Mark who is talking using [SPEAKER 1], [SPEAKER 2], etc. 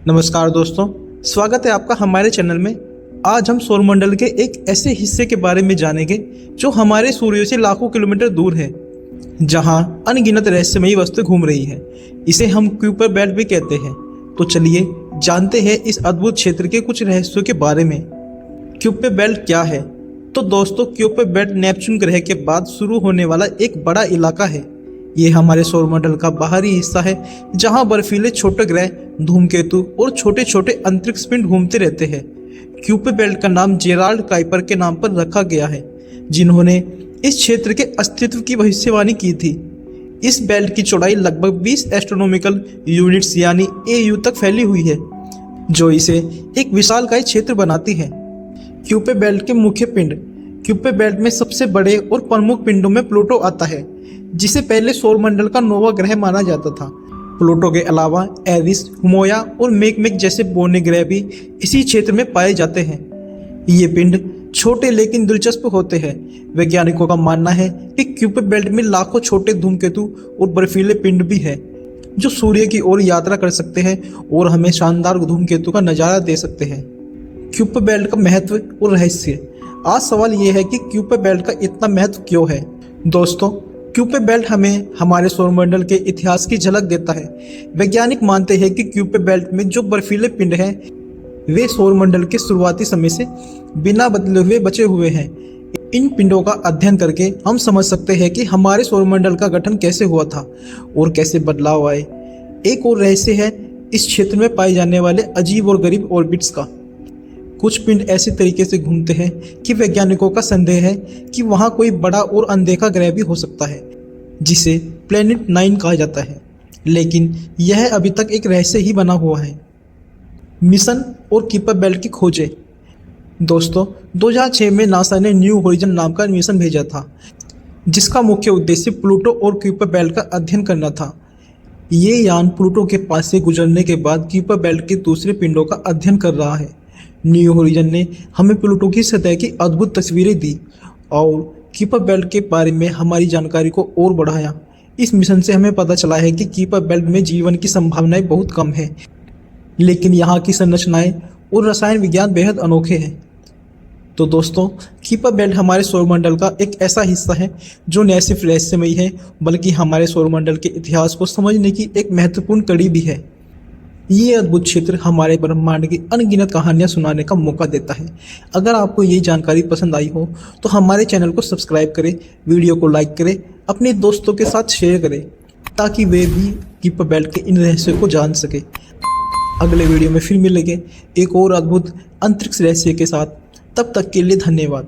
[SPEAKER 1] नमस्कार दोस्तों, स्वागत है आपका हमारे चैनल में। आज हम सौरमंडल के एक ऐसे हिस्से के बारे में जानेंगे जो हमारे सूर्य से लाखों किलोमीटर दूर है, जहां अनगिनत रहस्यमयी वस्तुएं घूम रही हैं। इसे हम क्यूपर बेल्ट भी कहते हैं। तो चलिए जानते हैं इस अद्भुत क्षेत्र के कुछ रहस्यों के बारे में। क्यूपर बेल्ट क्या है? तो दोस्तों, क्यूपर बेल्ट नेपच्यून ग्रह के बाद शुरू होने वाला एक बड़ा इलाका है। ये हमारे सौरमंडल का बाहरी हिस्सा है, जहां बर्फीले छोटे ग्रह, धूमकेतु और छोटे छोटे अंतरिक्ष पिंड घूमते रहते हैं। क्यूपर बेल्ट का नाम जेराल्ड काइपर के नाम पर रखा गया है, जिन्होंने इस क्षेत्र के अस्तित्व की भविष्यवाणी की थी। इस बेल्ट की चौड़ाई लगभग 20 एस्ट्रोनॉमिकल यूनिट्स यानी AU तक फैली हुई है, जो इसे एक विशालकाय क्षेत्र बनाती है। क्यूपर बेल्ट के मुख्य पिंड। क्यूपर बेल्ट में सबसे बड़े और प्रमुख पिंडों में प्लूटो आता है, जिसे पहले सौरमंडल का नौवां ग्रह माना जाता था। प्लूटो के अलावा एरिस, हुमोया और मेकमेक जैसे बौने ग्रह भी इसी क्षेत्र में पाए जाते हैं। ये पिंड छोटे लेकिन दिलचस्प होते हैं। वैज्ञानिकों का मानना है कि क्यूपर बेल्ट में लाखों छोटे धूमकेतु और बर्फीले पिंड भी हैं, जो सूर्य की ओर यात्रा कर सकते हैं और हमें शानदार धूमकेतु का नज़ारा दे सकते हैं। क्यूपर बेल्ट का महत्व और रहस्य। आज सवाल यह है कि क्यूपर बेल्ट का इतना महत्व क्यों है? दोस्तों, क्यूपर बेल्ट हमें हमारे सौरमंडल के इतिहास की झलक देता है। वैज्ञानिक मानते हैं कि क्यूपर बेल्ट में जो बर्फीले पिंड हैं, वे सौरमंडल के शुरुआती समय से बिना बदले हुए बचे हुए हैं। इन पिंडों का अध्ययन करके हम समझ सकते हैं कि हमारे सौरमंडल का गठन कैसे हुआ था और कैसे बदलाव आए। एक और रहस्य है इस क्षेत्र में पाए जाने वाले अजीब और गरीब ऑर्बिट्स का। कुछ पिंड ऐसे तरीके से घूमते हैं कि वैज्ञानिकों का संदेह है कि वहाँ कोई बड़ा और अनदेखा ग्रह भी हो सकता है, जिसे प्लेनेट 9 कहा जाता है, लेकिन यह अभी तक एक रहस्य ही बना हुआ है। मिशन और क्यूपर बेल्ट की खोजें। दोस्तों, 2006 में नासा ने न्यू होरिजन नाम का मिशन भेजा था, जिसका मुख्य उद्देश्य प्लूटो और क्यूपर बेल्ट का अध्ययन करना था। ये यान प्लूटो के पास से गुजरने के बाद क्यूपर बेल्ट के दूसरे पिंडों का अध्ययन कर रहा है। न्यू होरिजन ने हमें प्लूटो की सतह की अद्भुत तस्वीरें दी और क्यूपर बेल्ट के बारे में हमारी जानकारी को और बढ़ाया। इस मिशन से हमें पता चला है कि क्यूपर बेल्ट में जीवन की संभावनाएं बहुत कम है, लेकिन यहाँ की संरचनाएं और रसायन विज्ञान बेहद अनोखे हैं। तो दोस्तों, क्यूपर बेल्ट हमारे सौरमंडल का एक ऐसा हिस्सा है जो न सिर्फ रहस्यमयी है, बल्कि हमारे सौरमंडल के इतिहास को समझने की एक महत्वपूर्ण कड़ी भी है। ये अद्भुत क्षेत्र हमारे ब्रह्मांड की अनगिनत कहानियां सुनाने का मौका देता है। अगर आपको ये जानकारी पसंद आई हो तो हमारे चैनल को सब्सक्राइब करें, वीडियो को लाइक करें, अपने दोस्तों के साथ शेयर करें, ताकि वे भी क्यूपर बेल्ट के इन रहस्यों को जान सके। अगले वीडियो में फिर मिलेंगे एक और अद्भुत अंतरिक्ष रहस्य के साथ। तब तक के लिए धन्यवाद।